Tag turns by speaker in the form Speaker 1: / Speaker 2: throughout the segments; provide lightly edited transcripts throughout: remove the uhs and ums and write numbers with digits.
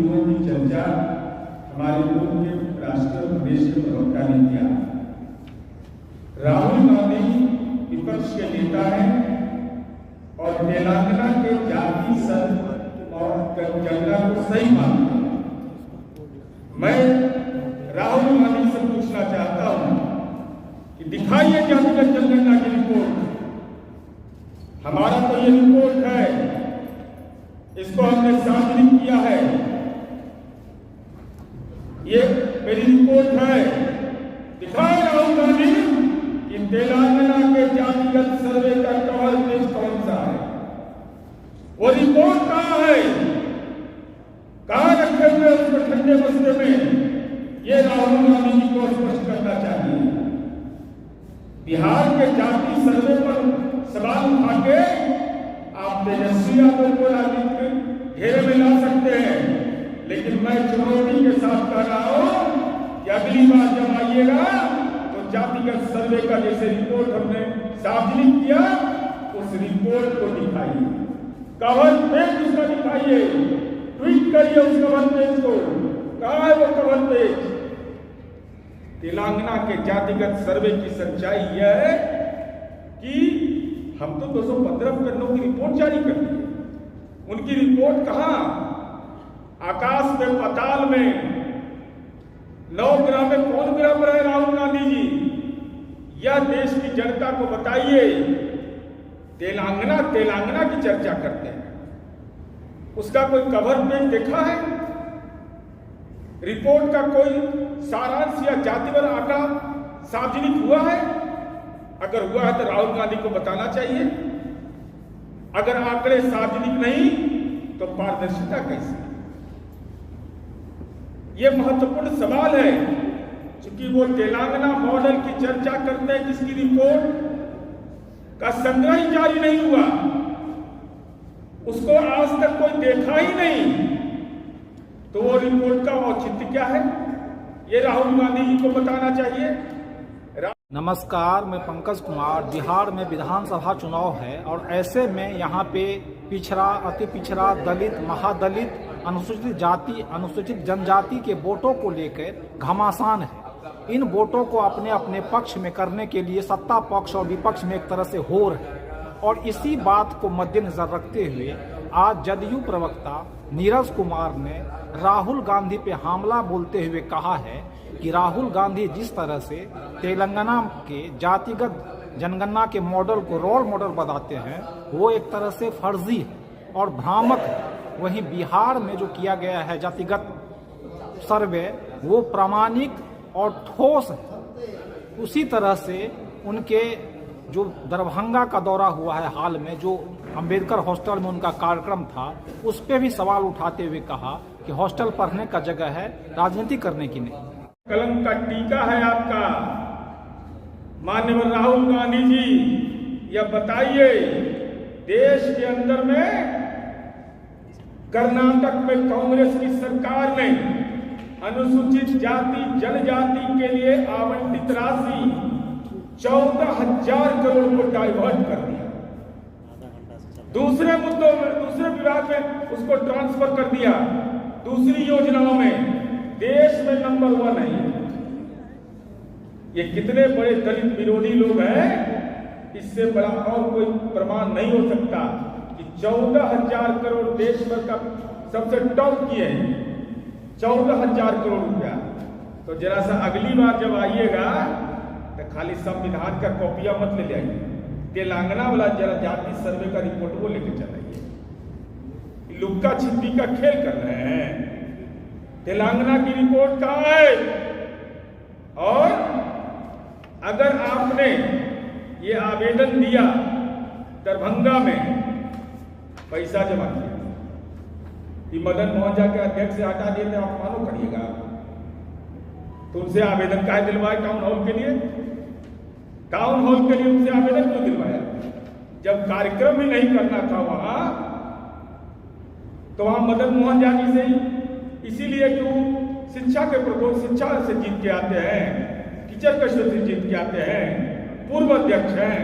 Speaker 1: बिंदुओं की चर्चा हमारे पूर्व के राष्ट्रीय प्रदेश के प्रवक्ता ने किया। राहुल गांधी विपक्ष के नेता हैं और तेलंगाना के जाति संघ और जनगणना को सही मानते हैं। मैं राहुल गांधी से पूछना चाहता हूं कि दिखाइए जातिगत जनगणना की रिपोर्ट। हमारा तो ये रिपोर्ट है, इसको हमने सार्वजनिक किया है, ये मेरी रिपोर्ट है। दिखाए राहुल गांधी कि तेलंगाना के जातिगत सर्वे का कवर पेज कौन सा है, वो रिपोर्ट कहां है, कहां रखे हुए उसको ठंडे बस्ते में, ये राहुल गांधी जी को स्पष्ट करना चाहिए। बिहार के जाति सर्वे पर सवाल उठा के आप तेजस्वी यादव को राजनीतिक घेरे में ला सकते हैं, लेकिन मैं चुनौती के साथ कह रहा हूं कि अगली बार जब आइएगा तो जातिगत सर्वे का जैसे रिपोर्ट हमने सार्वजनिक किया उस रिपोर्ट को दिखाइए, कवर पेज उसका दिखाइए, ट्वीट करिए उस कवर पेज को। कहां है वो कवर पेज? तेलंगाना के जातिगत सर्वे की सच्चाई यह है कि हम तो 215 प्रकरणों की रिपोर्ट जारी कर दी, उनकी रिपोर्ट कहां? आकाश में पाताल में 9 ग्रह में कौन ग्रह पर है राहुल गांधी जी? यह देश की जनता को बताइए। तेलंगाना की चर्चा करते हैं, उसका कोई कवर पेज देखा है? रिपोर्ट का कोई सारांश या जातिवार आंकड़ा सार्वजनिक हुआ है? अगर हुआ है तो राहुल गांधी को बताना चाहिए। अगर आंकड़े सार्वजनिक नहीं तो पारदर्शिता कैसे? यह महत्वपूर्ण सवाल है, क्योंकि वो तेलंगाना मॉडल की चर्चा करते हैं जिसकी रिपोर्ट का संग्रह ही जारी नहीं हुआ, उसको आज तक कोई देखा ही नहीं, तो वो रिपोर्ट का औचित्य क्या है? ये राहुल गांधी जी को बताना चाहिए।
Speaker 2: नमस्कार, मैं पंकज कुमार। बिहार में विधानसभा चुनाव है और ऐसे में यहाँ पे पिछड़ा, अति पिछड़ा, दलित, महादलित, अनुसूचित जाति, अनुसूचित जनजाति के वोटों को लेकर घमासान है। इन वोटों को अपने अपने पक्ष में करने के लिए सत्ता पक्ष और विपक्ष में एक तरह से होड़ है, और इसी बात को मद्देनजर रखते हुए आज जदयू प्रवक्ता नीरज कुमार ने राहुल गांधी पे हमला बोलते हुए कहा है कि राहुल गांधी जिस तरह से तेलंगाना के जातिगत जनगणना के मॉडल को रोल मॉडल बताते हैं वो एक तरह से फर्जी है और भ्रामक है। वहीं बिहार में जो किया गया है जातिगत सर्वे वो प्रामाणिक और ठोस है। उसी तरह से उनके जो दरभंगा का दौरा हुआ है हाल में, जो अंबेडकर हॉस्टल में उनका कार्यक्रम था, उस पर भी सवाल उठाते हुए कहा कि हॉस्टल पढ़ने का जगह है, राजनीति करने की नहीं।
Speaker 1: कलम का टीका है आपका। माननीय राहुल गांधी जी, यह बताइए, देश के अंदर में कर्नाटक में कांग्रेस की सरकार ने अनुसूचित जाति जनजाति के लिए आवंटित राशि 14,000 करोड़ को डाइवर्ट कर दिया। दूसरे मुद्दों में, दूसरे विभाग में उसको ट्रांसफर कर दिया। दूसरी योजनाओं में देश में नंबर 1 है। ये कितने बड़े दलित विरोधी लोग हैं, इससे बड़ा और कोई प्रमाण नहीं हो सकता कि 14,000 करोड़ देश भर का सबसे टॉप किए हैं। 14,000 करोड़ रुपया। तो जरा सा अगली बार जब आइएगा तो खाली संविधान का कॉपियां मत ले आइए, तेलंगाना वाला जरा जाति सर्वे का रिपोर्ट वो लेके चलाइए। लुक्का छिपी का खेल कर रहे हैं। तेलंगाना की रिपोर्ट कहां है? और अगर आपने ये आवेदन दिया दरभंगा में, पैसा जमा किया, कि मदन मोहन झा के अध्यक्ष से हटा दिए थे, आप मानो करिएगा, तो उनसे आवेदन काहे दिलवाए? टाउन हॉल के लिए, टाउन हॉल के लिए उनसे आवेदन क्यों दिलवाया? जब कार्यक्रम ही नहीं करना था वहां, तो वहां मदन मोहन झा जी से ही, इसीलिए कि वो शिक्षा के प्रकोप, शिक्षा से जीत के आते हैं, टीचर कष्ट से जीत के आते हैं, पूर्व अध्यक्ष हैं,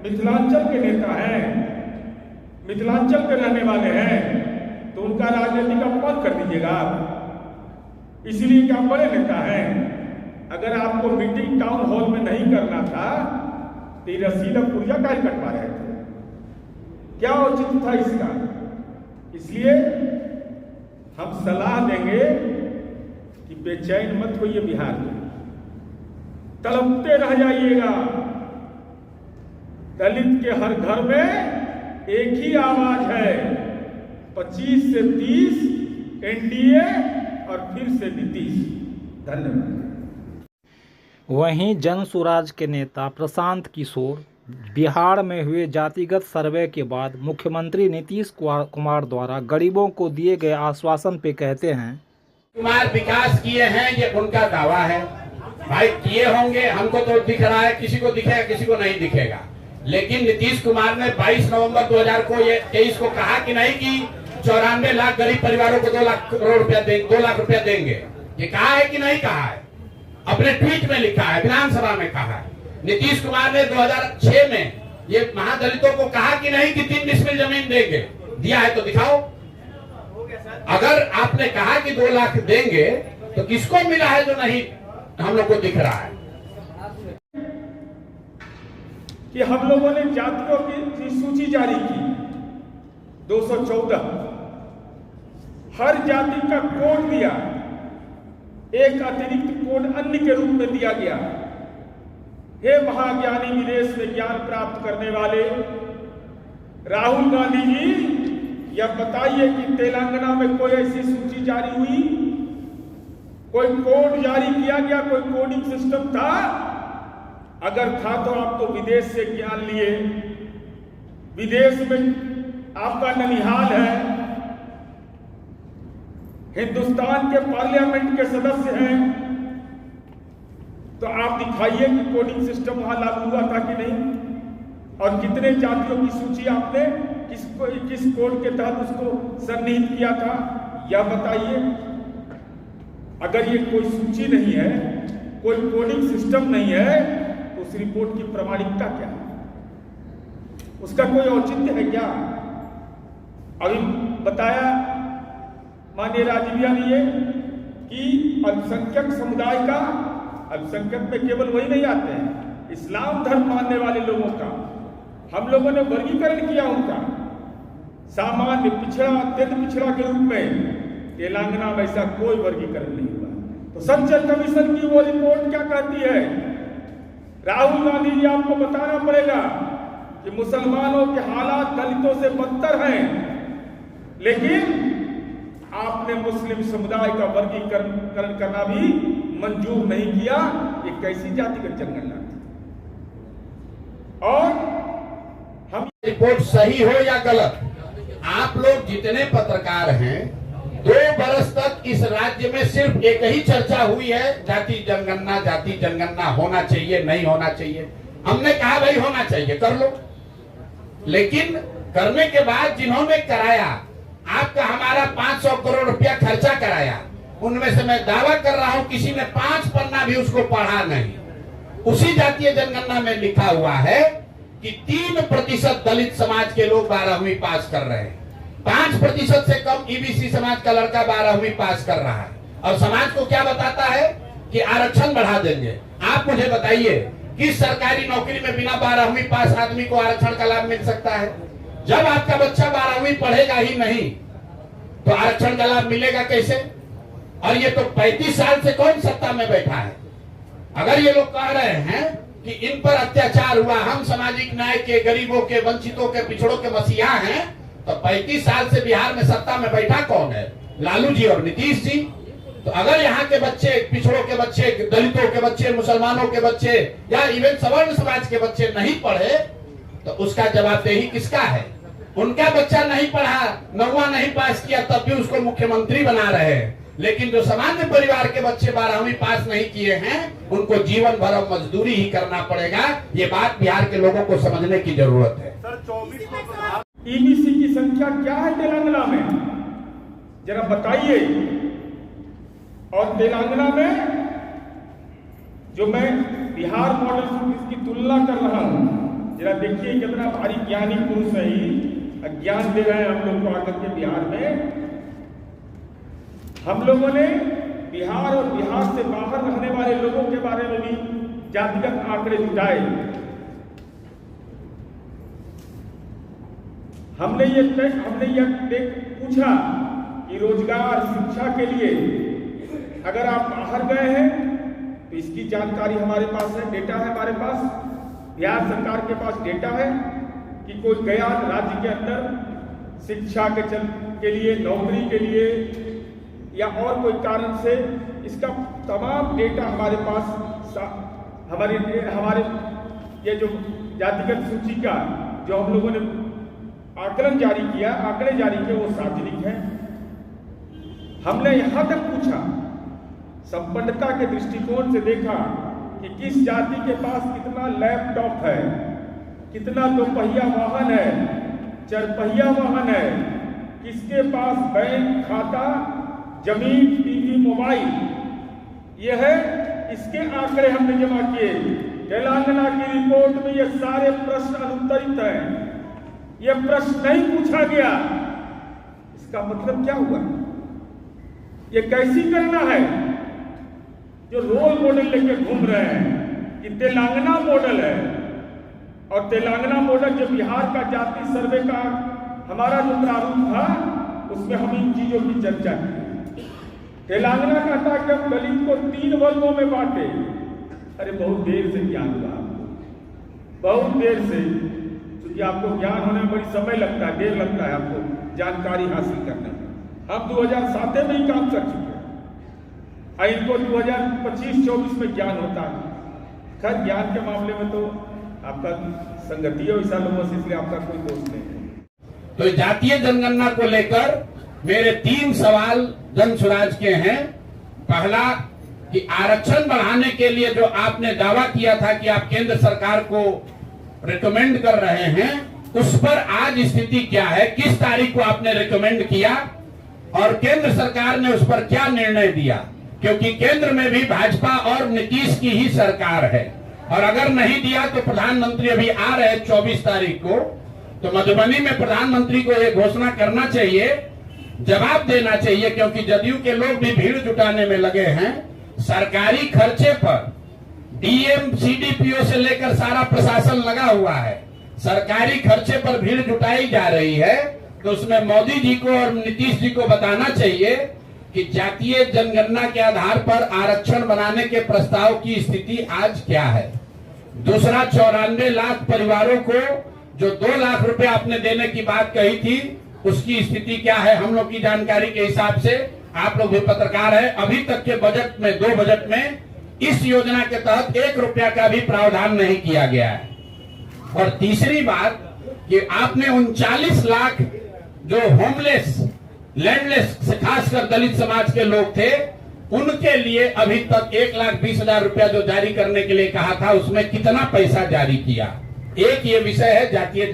Speaker 1: मिथिलांचल के नेता हैं, मिथिलांचल के रहने वाले हैं, तो उनका राजनीतिक अपमान कर दीजिएगा आप? इसलिए कि आप बड़े नेता हैं। अगर आपको मीटिंग टाउन हॉल में नहीं करना था तो ये रसीदा पुर्जा काहे कटवा रहे थे? क्या औचित्य था इसका? इसलिए हम सलाह देंगे कि बेचैन मत होइए बिहार में, तड़पते रह जाइएगा। दलित के हर घर में एक ही आवाज है, 25 से 30 एनडीए और फिर से नीतीश। धन्यवाद।
Speaker 2: वहीं जन स्वराज के नेता प्रशांत किशोर बिहार में हुए जातिगत सर्वे के बाद मुख्यमंत्री नीतीश कुमार द्वारा गरीबों को दिए गए आश्वासन पे कहते हैं,
Speaker 3: कुमार विकास किए हैं, ये उनका दावा है। भाई किए होंगे, हमको तो दिख रहा है, किसी को दिखेगा किसी को नहीं दिखेगा। लेकिन नीतीश कुमार ने 22 नवंबर 2023 को कहा कि नहीं कि 94 लाख गरीब परिवारों को 2 लाख करोड़ रुपया देंगे, 2 लाख रुपया देंगे। ये कहा है कि नहीं कहा है? अपने ट्वीट में लिखा है, विधानसभा में कहा है। नीतीश कुमार ने 2006 में ये महादलितों को कहा कि नहीं कि 3 डिसमिल जमीन देंगे। दिया है तो दिखाओ। अगर आपने कहा कि 2 लाख देंगे तो किसको मिला है जो नहीं हम लोग को दिख रहा है?
Speaker 1: कि हम लोगों ने जातियों की सूची जारी की 214, हर जाति का कोड दिया, एक अतिरिक्त कोड अन्य के रूप में दिया गया। हे महाज्ञानी विदेश में ज्ञान प्राप्त करने वाले राहुल गांधी जी, यह बताइए कि तेलंगाना में कोई ऐसी सूची जारी हुई, कोई कोड जारी किया गया, कोई कोडिंग सिस्टम था? अगर था तो आप तो विदेश से ज्ञान लिए, विदेश में आपका ननिहाल है, हिंदुस्तान के पार्लियामेंट के सदस्य हैं, तो आप दिखाइए कि कोडिंग सिस्टम वहां लागू हुआ था कि नहीं, और कितने जातियों की सूची आपने किस कोड के तहत उसको सन्निहित किया था, यह बताइए। अगर ये कोई सूची नहीं है, कोई कोडिंग सिस्टम नहीं है, तो उस रिपोर्ट की प्रामाणिकता क्या है? उसका कोई औचित्य है क्या? अभी बताया माननीय राजीविया ने ये कि अल्पसंख्यक समुदाय का, अल्पसंख्यक में केवल वही नहीं आते हैं, इस्लाम धर्म मानने वाले लोगों का हम लोगों ने वर्गीकरण किया, उनका सामान्य पिछड़ा, अत्यंत पिछड़ा के रूप में। तेलंगाना में ऐसा कोई वर्गीकरण नहीं हुआ। तो संसद कमीशन की वो रिपोर्ट क्या कहती है? राहुल गांधी जी, आपको बताना पड़ेगा कि मुसलमानों के हालात दलितों से बदतर हैं, लेकिन आपने मुस्लिम समुदाय का वर्गीकरण करना भी मंजूर नहीं किया। ये कैसी जातिगत जनगणना थी? और हम
Speaker 3: रिपोर्ट सही हो या गलत, आप लोग जितने पत्रकार हैं, 2 बरस तक इस राज्य में सिर्फ एक ही चर्चा हुई है, जाति जनगणना होना चाहिए नहीं होना चाहिए। हमने कहा भाई होना चाहिए, कर लो। लेकिन करने के बाद जिन्होंने कराया, आपका हमारा 500 करोड़ रुपया खर्चा कराया, उनमें से मैं दावा कर रहा हूं किसी ने 5 पन्ना भी उसको पढ़ा नहीं। उसी जातीय जनगणना में लिखा हुआ है कि 3% दलित समाज के लोग 12वीं पास कर रहे हैं, 5% से कम ईबीसी समाज का लड़का 12वीं पास कर रहा है, और समाज को क्या बताता है कि आरक्षण बढ़ा देंगे। आप मुझे बताइए किस सरकारी नौकरी में बिना 12वीं पास आदमी को आरक्षण का लाभ मिल सकता है? जब आपका बच्चा 12वीं पढ़ेगा ही नहीं तो आरक्षण का लाभ मिलेगा कैसे? और ये तो 35 साल से कौन सत्ता में बैठा है? अगर ये लोग कह रहे हैं कि इन पर अत्याचार हुआ, हम सामाजिक न्याय के, गरीबों के, वंचितों के, पिछड़ों के मसीहा हैं, तो 35 साल से बिहार में सत्ता में बैठा कौन है? लालू जी और नीतीश जी। तो अगर यहाँ के बच्चे, पिछड़ों के बच्चे, दलितों के बच्चे, मुसलमानों के बच्चे या इवन सवर्ण समाज के बच्चे नहीं पढ़े तो उसका जवाबदेही किसका है? उनका बच्चा नहीं पढ़ा, 9वां नहीं पास किया, तब भी उसको मुख्यमंत्री बना रहे हैं। लेकिन जो सामान्य परिवार के बच्चे 12वीं पास नहीं किए हैं, उनको जीवन भर मजदूरी ही करना पड़ेगा। ये बात बिहार के लोगों को समझने की जरूरत है।
Speaker 1: सर 24 ईबीसी की संख्या क्या है तेलंगाना में, जरा बताइए। और तेलंगाना में जो मैं बिहार मॉडल से इसकी तुलना कर रहा हूं, जरा देखिए कितना भारी ज्ञानी पुरुष है, अज्ञान दे रहे हैं हम लोग को आकर के बिहार में। हम लोगों ने बिहार और बिहार से बाहर रहने वाले लोगों के बारे में भी जातिगत आंकड़े जुटाए। हमने ये पूछा कि रोजगार, शिक्षा के लिए अगर आप बाहर गए हैं तो इसकी जानकारी हमारे पास है, डेटा है हमारे पास। बिहार सरकार के पास डेटा है कि कोई गया राज्य के अंदर शिक्षा के लिए, नौकरी के लिए या और कोई कारण से, इसका तमाम डेटा हमारे पास, हमारे ये जो जातिगत सूची का जो हम लोगों ने आकलन जारी किया, आंकड़े जारी किए, वो सार्वजनिक है। हमने यहां तक पूछा, संपन्नता के दृष्टिकोण से देखा कि किस जाति के पास कितना लैपटॉप है, कितना दोपहिया वाहन है, चरपहिया वाहन है, किसके पास बैंक खाता, जमीन, टीवी, मोबाइल, यह है। इसके आंकड़े हमने जमा किए। तेलंगाना की रिपोर्ट में ये सारे प्रश्न अनुत्तरित हैं। यह प्रश्न नहीं पूछा गया। इसका मतलब क्या हुआ? ये कैसी करना है जो रोल मॉडल लेके घूम रहे हैं कि तेलंगाना मॉडल है, और तेलंगाना मॉडल जो बिहार का जाति सर्वे का हमारा जो प्रारूप था उसमें हम इन चीजों की चर्चा की। तेलंगाना कहता कि हम दलित को 3 वर्गों में बांटे। अरे बहुत देर से ज्ञान हुआ आपको, बहुत देर से, क्योंकि आपको ज्ञान होने में बड़ी समय लगता है, देर लगता है आपको जानकारी हासिल करने में। हम 2007 में ही काम कर चुके हैं, इनको 2025-24 में ज्ञान होता है। खैर, ज्ञान के मामले में तो आपका संगति है वैसा लोगों से, इसलिए आपका कोई दोष नहीं है।
Speaker 3: तो जातीय जनगणना को लेकर मेरे 3 सवाल जन स्वराज के हैं। पहला कि आरक्षण बढ़ाने के लिए जो आपने दावा किया था कि आप केंद्र सरकार को रिकमेंड कर रहे हैं, उस पर आज स्थिति क्या है? किस तारीख को आपने रिकमेंड किया और केंद्र सरकार ने उस पर क्या निर्णय दिया? क्योंकि केंद्र में भी भाजपा और नीतीश की ही सरकार है, और अगर नहीं दिया तो प्रधानमंत्री अभी आ रहे 24 तारीख को, तो मधुबनी में प्रधानमंत्री को यह घोषणा करना चाहिए, जवाब देना चाहिए, क्योंकि जदयू के लोग भी भीड़ जुटाने में लगे हैं। सरकारी खर्चे पर डीएम, सीडीपीओ से लेकर सारा प्रशासन लगा हुआ है, सरकारी खर्चे पर भीड़ जुटाई जा रही है। तो उसमें मोदी जी को और नीतीश जी को बताना चाहिए कि जातीय जनगणना के आधार पर आरक्षण बनाने के प्रस्ताव की स्थिति आज क्या है। दूसरा, 94 लाख परिवारों को जो 2 लाख रुपए आपने देने की बात कही थी, उसकी स्थिति क्या है? हम लोग की जानकारी के हिसाब से, आप लोग भी पत्रकार हैं, अभी तक के बजट में, 2 बजट में इस योजना के तहत 1 रुपया का भी प्रावधान नहीं किया गया है। और तीसरी बात कि आपने 39 लाख जो होमलेस, लैंडलेस, खासकर दलित समाज के लोग थे, उनके लिए अभी तक 1,20,000 रुपया जो जारी करने के लिए कहा था, उसमें कितना पैसा जारी किया? एक ये विषय है जातीय।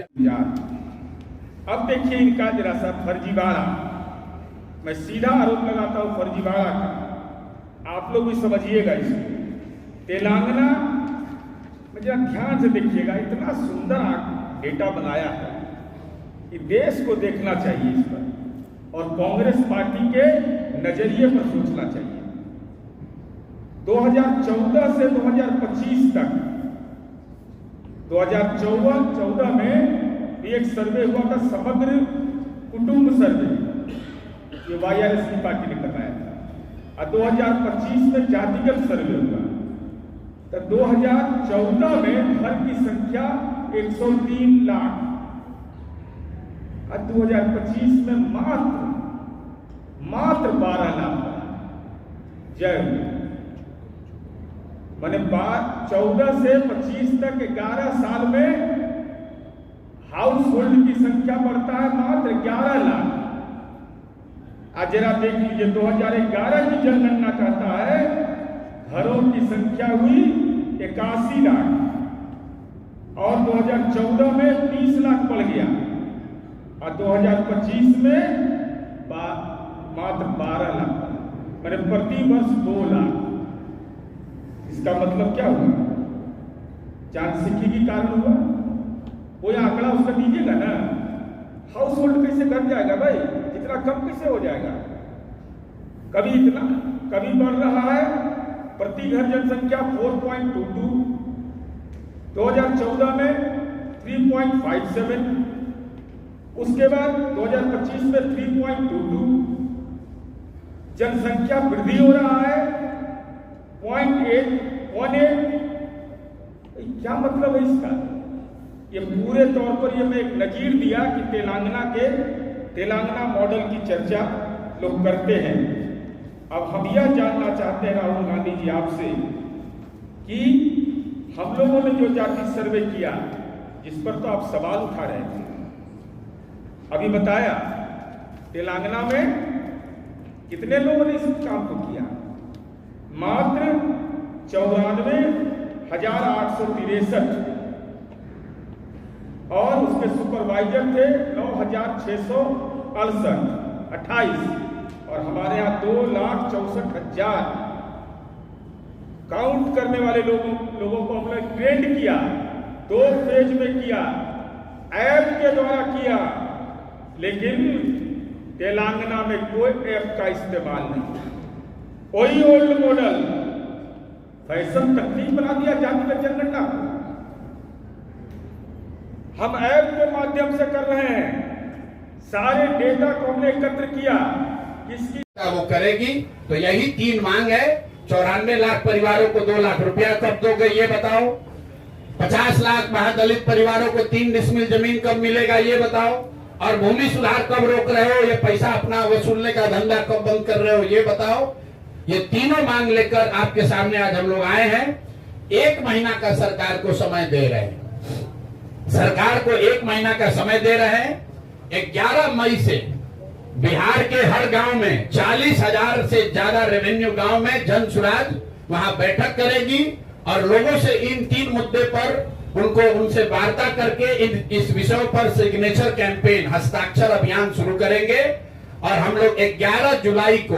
Speaker 1: अब देखिए इनका जरा सा फर्जीवाड़ा, मैं सीधा आरोप लगाता हूं फर्जीवाड़ा का, आप लोग भी समझिएगा इसको। तेलंगाना में जरा ध्यान से देखिएगा, इतना सुंदर डेटा बनाया है कि देश को देखना चाहिए इस पर, और कांग्रेस पार्टी के नजरिए पर सोचना चाहिए। 2014 से 2025 तक, 2014 में भी एक सर्वे हुआ था, समग्र कुटुंब सर्वे, ये वाईआरएस पार्टी ने कराया था, और 2025 में जातिगत सर्वे हुआ। तो 2014 में घर की संख्या 103 लाख, और 2025 में मात्र 12 लाख। जय मैंने 14 से 25 तक 11 साल में हाउस होल्ड की संख्या बढ़ता है मात्र 11 लाख। आज जरा देख लीजिए, 2011 की जनगणना कहता है घरों की संख्या हुई 81 लाख, और 2014 में 30 लाख बढ़ गया, और 2025 में मात्र 12 लाख, मैंने प्रति वर्ष 2 लाख। इसका मतलब क्या हुआ? जनसंख्या के कारण हुआ। कोई आंकड़ा उसका दीजिएगा ना, हाउस होल्ड कैसे घट जाएगा भाई, इतना कम कैसे हो जाएगा? कभी इतना, कभी बढ़ रहा है प्रति घर जनसंख्या 4.22, 2014 में 3.57, उसके बाद 2025 में 3.22, जनसंख्या वृद्धि हो रहा है 0.8, क्या मतलब है इसका? ये पूरे तौर पर ये मैं एक नजीर दिया कि तेलंगाना मॉडल की चर्चा लोग करते हैं। अब हम यह जानना चाहते हैं राहुल गांधी जी आपसे कि हम लोगों ने जो जाति सर्वे किया, जिस पर तो आप सवाल उठा रहे थे, अभी बताया तेलंगाना में कितने लोगों ने इस काम को किया? मात्र 94,863 और उसके सुपरवाइजर थे 9,668, और हमारे यहाँ 2,64,000 काउंट करने वाले लोगों को हमने ट्रेंड किया, 2 फेज में किया, ऐप के द्वारा किया, लेकिन तेलंगाना में कोई ऐप का इस्तेमाल नहीं। कोई ओल्ड मॉडल फैशन तकनीक बना दिया जातिगत जनगणना को। हम ऐप के माध्यम से कर रहे हैं, सारे डेटा को हमने एकत्र किया, किसकी
Speaker 3: वो करेगी। तो यही 3 मांग है। 94 लाख परिवारों को 2 लाख रुपया कब दोगे ये बताओ। 50 लाख महादलित परिवारों को 3 डिसमिल जमीन कब मिलेगा ये बताओ। और भूमि सुधार कब रोक रहे हो, ये पैसा अपना वसूलने का धंधा कब बंद कर रहे हो ये बताओ। ये तीनों मांग लेकर आपके सामने आज हम लोग आए हैं। 1 महीना का सरकार को समय दे रहे हैं, सरकार को 1 महीना का समय दे रहे हैं। 11 मई से बिहार के हर गांव में 40,000 से ज्यादा रेवेन्यू गांव में जन सुराज वहां बैठक करेगी और लोगों से इन 3 मुद्दे पर उनसे वार्ता करके इस विषयों पर सिग्नेचर कैंपेन, हस्ताक्षर अभियान शुरू करेंगे। और हम लोग 11 जुलाई को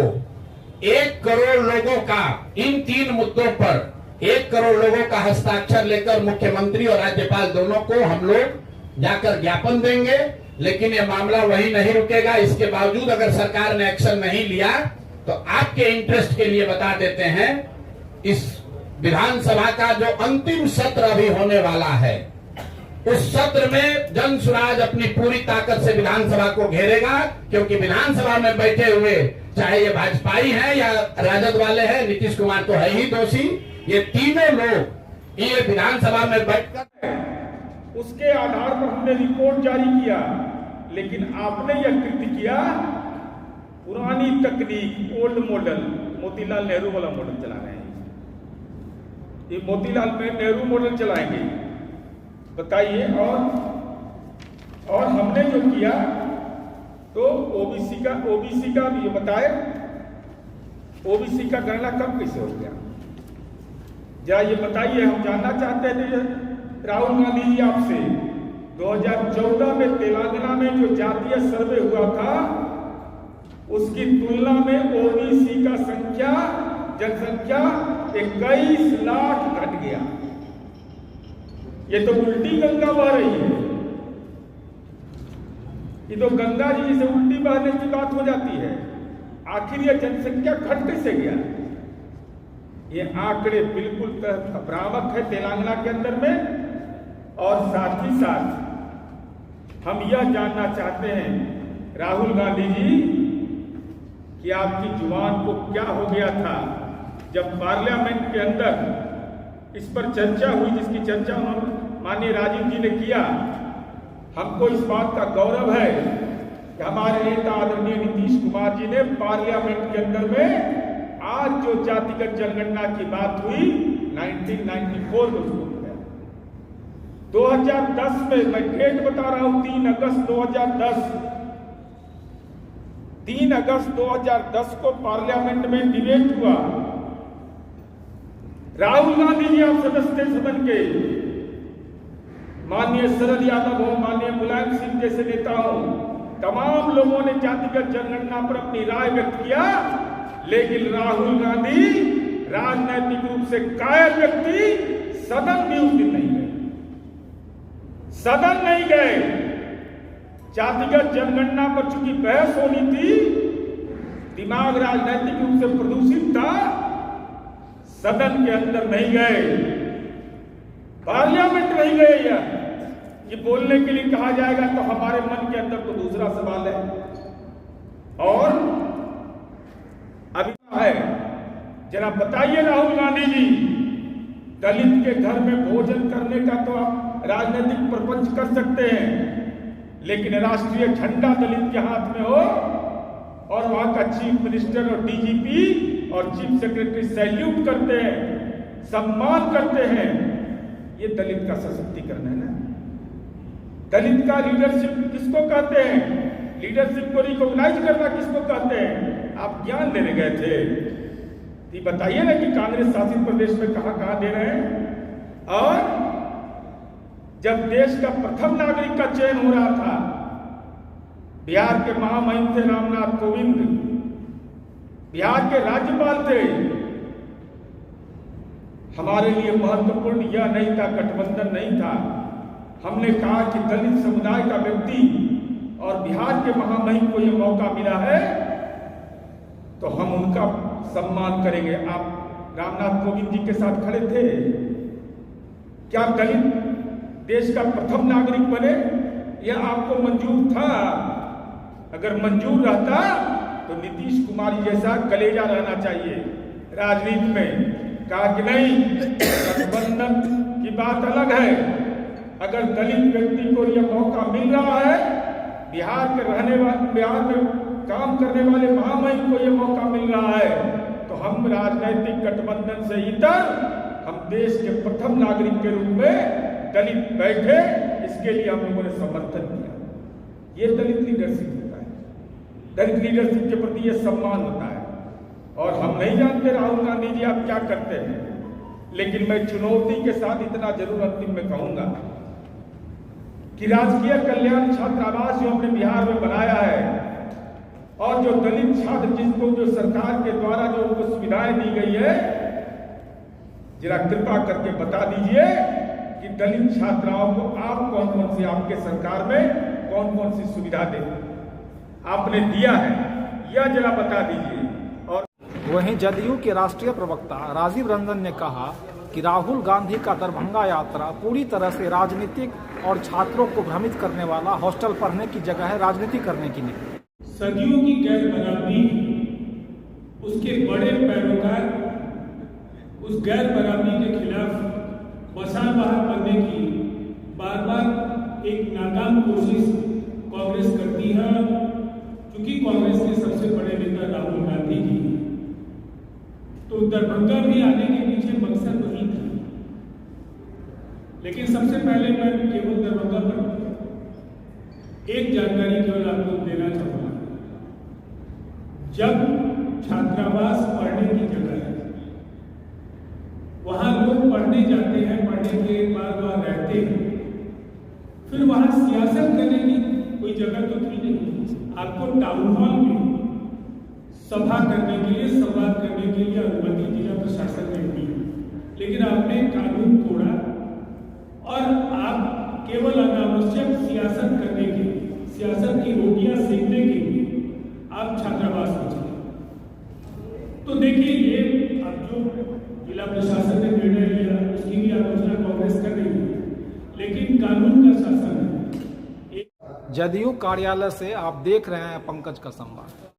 Speaker 3: 1 करोड़ लोगों का इन 3 मुद्दों पर 1 करोड़ लोगों का हस्ताक्षर लेकर मुख्यमंत्री और राज्यपाल दोनों को हम लोग जाकर ज्ञापन देंगे। लेकिन ये मामला वही नहीं रुकेगा। इसके बावजूद अगर सरकार ने एक्शन नहीं लिया तो आपके इंटरेस्ट के लिए बता देते हैं, इस विधानसभा का जो अंतिम सत्र अभी होने वाला है, उस सत्र में जन सुराज अपनी पूरी ताकत से विधानसभा को घेरेगा। क्योंकि विधानसभा में बैठे हुए चाहे ये भाजपाई हैं या राजद वाले हैं, नीतीश कुमार तो है ही दोषी, ये तीनों लोग ये विधानसभा में बैठकर
Speaker 1: उसके आधार पर हमने रिपोर्ट जारी किया। लेकिन आपने यह कृत्य किया पुरानी तकनीक, ओल्ड मॉडल, मोतीलाल नेहरू वाला मॉडल चला रहे हैं। ये मोतीलाल नेहरू मॉडल चलाएंगे, बताइए। और हमने जो किया तो ओबीसी का भी ये बताए, ओबीसी का गणना कब कैसे हो गया जरा ये बताइए। हम जानना चाहते थे राहुल गांधी जी आपसे, 2014 में तेलंगाना में जो जातीय सर्वे हुआ था उसकी तुलना में ओबीसी का जनसंख्या 21 लाख घट गया। ये तो उल्टी गंगा बह रही है। ये तो गंगा जी से उल्टी बहने की बात हो जाती है। आखिर ये जनसंख्या घट कैसे गया? ये आंकड़े बिल्कुल भ्रामक है तेलंगाना के अंदर में। और साथ ही साथ हम यह जानना चाहते हैं राहुल गांधी जी कि आपकी जुबान को क्या हो गया था जब पार्लियामेंट के अंदर इस पर चर्चा हुई, जिसकी चर्चा माननीय राजीव जी ने किया। हमको इस बात का गौरव है कि हमारे नेता आदरणीय नीतीश कुमार जी ने पार्लियामेंट के अंदर में आज जो जातिगत जनगणना की बात हुई 1994 में उसको किया। 2010 में मैं डेट बता रहा हूं, 3 अगस्त 2010, 3 अगस्त 2010 को पार्लियामेंट में डिबेट हुआ। राहुल गांधी जी आप सदस्य थे सदन के, माननीय शरद यादव हो, माननीय मुलायम सिंह जैसे नेताओं, तमाम लोगों ने जातिगत जनगणना पर अपनी राय व्यक्त किया। लेकिन राहुल गांधी राजनैतिक रूप से कायर व्यक्ति सदन भी उस दिन नहीं गए, सदन नहीं गए। जातिगत जनगणना पर चूंकि बहस होनी थी दिमाग राजनीतिक रूप से प्रदूषित था, सदन के अंदर नहीं गए, पार्लियामेंट नहीं गए। ये बोलने के लिए कहा जाएगा तो हमारे मन के अंदर तो दूसरा सवाल है। और अभी है, जरा बताइए राहुल गांधी जी, दलित के घर में भोजन करने का तो आप राजनीतिक प्रपंच कर सकते हैं, लेकिन राष्ट्रीय झंडा दलित के हाथ में हो और वहां का चीफ मिनिस्टर और डीजीपी और चीफ सेक्रेटरी सैल्यूट करते हैं, सम्मान करते हैं, ये दलित का सशक्तिकरण है ना। दलित का लीडरशिप किसको कहते हैं? लीडरशिप को रिकॉग्नाइज करना किसको कहते हैं? आप ज्ञान देने गए थे, ये बताइए ना कि कांग्रेस शासित प्रदेश में कहां कहां दे रहे हैं। और जब देश का प्रथम नागरिक का चयन हो रहा था, बिहार के महामहिम थे रामनाथ कोविंद, बिहार के राज्यपाल थे। हमारे लिए महत्वपूर्ण यह नहीं था, गठबंधन नहीं था। हमने कहा कि दलित समुदाय का व्यक्ति और बिहार के महामहिम को यह मौका मिला है तो हम उनका सम्मान करेंगे। आप रामनाथ कोविंद जी के साथ खड़े थे। क्या दलित देश का प्रथम नागरिक बने? यह आपको मंजूर था? अगर मंजूर रहता तो नीतीश कुमार जैसा कलेजा रहना चाहिए राजनीति में। कहा कि नहीं, गठबंधन की बात अलग है। अगर दलित व्यक्ति को यह मौका मिल रहा है, बिहार में काम करने वाले महामहिम को यह मौका मिल रहा है, तो हम राजनीतिक गठबंधन से इतर हम देश के प्रथम नागरिक के रूप में दलित बैठे, इसके लिए हम लोगों ने समर्थन किया। ये दलित लीडरशिप होता है, दलित लीडरशिप के प्रति यह सम्मान होता है। और हम नहीं जानते राहुल गांधी जी आप क्या करते हैं, लेकिन मैं चुनौती के साथ इतना जरूर अंतिम में कहूंगा कि राजकीय कल्याण छात्रावास जो हमने बिहार में बनाया है और जो दलित छात्र जिनको जो सरकार के द्वारा जो उनको सुविधाएं दी गई है, जरा कृपा करके बता दीजिए कि दलित छात्राओं को आप कौन कौन सी आपके सरकार में कौन कौन सी सुविधा दे आपने दिया है, यह जरा बता दीजिए। और
Speaker 2: वहीं जदयू के राष्ट्रीय प्रवक्ता राजीव रंजन ने कहा कि राहुल गांधी का दरभंगा यात्रा पूरी तरह से राजनीतिक और छात्रों को भ्रमित करने वाला, हॉस्टल पढ़ने की जगह है, राजनीति करने की नहीं।
Speaker 4: सदियों की गैर बराबरी, उसके बड़े पैरोकार उस गैर बराबरी के खिलाफ मसाल बहार करने की बार बार एक नाकाम कोशिश कांग्रेस करती है। क्योंकि कांग्रेस के सबसे बड़े नेता राहुल गांधी जी, तो दरभंगा भी आने के पीछे मकसद वही था। लेकिन सबसे पहले मैं केवल दरभंगा पर एक जानकारी केवल आपको देना चाहूंगा। जब छात्रावास पढ़ने की जगह है, वहां लोग पढ़ने जाते हैं, पढ़ने के बाद वहां रहते हैं, फिर वहां सियासत करने की कोई जगह तो थी नहीं। आपको टाउन हॉल में सभा करने के लिए, संवाद करने के लिए अनुमति जिला प्रशासन ने दी, लेकिन आपने कानून तोड़ा और आप केवल अनावश्यक सियासत करने के लिए, सियासत की रोटियां सेकने के लिए आप छात्रावास में चले। तो देखिए, ये अब जो जिला प्रशासन ने निर्णय लिया उसकी भी आलोचना कांग्रेस कर रही है, लेकिन कानून का शासन है।
Speaker 2: जदयू कार्यालय से आप देख रहे हैं पंकज का संवाद।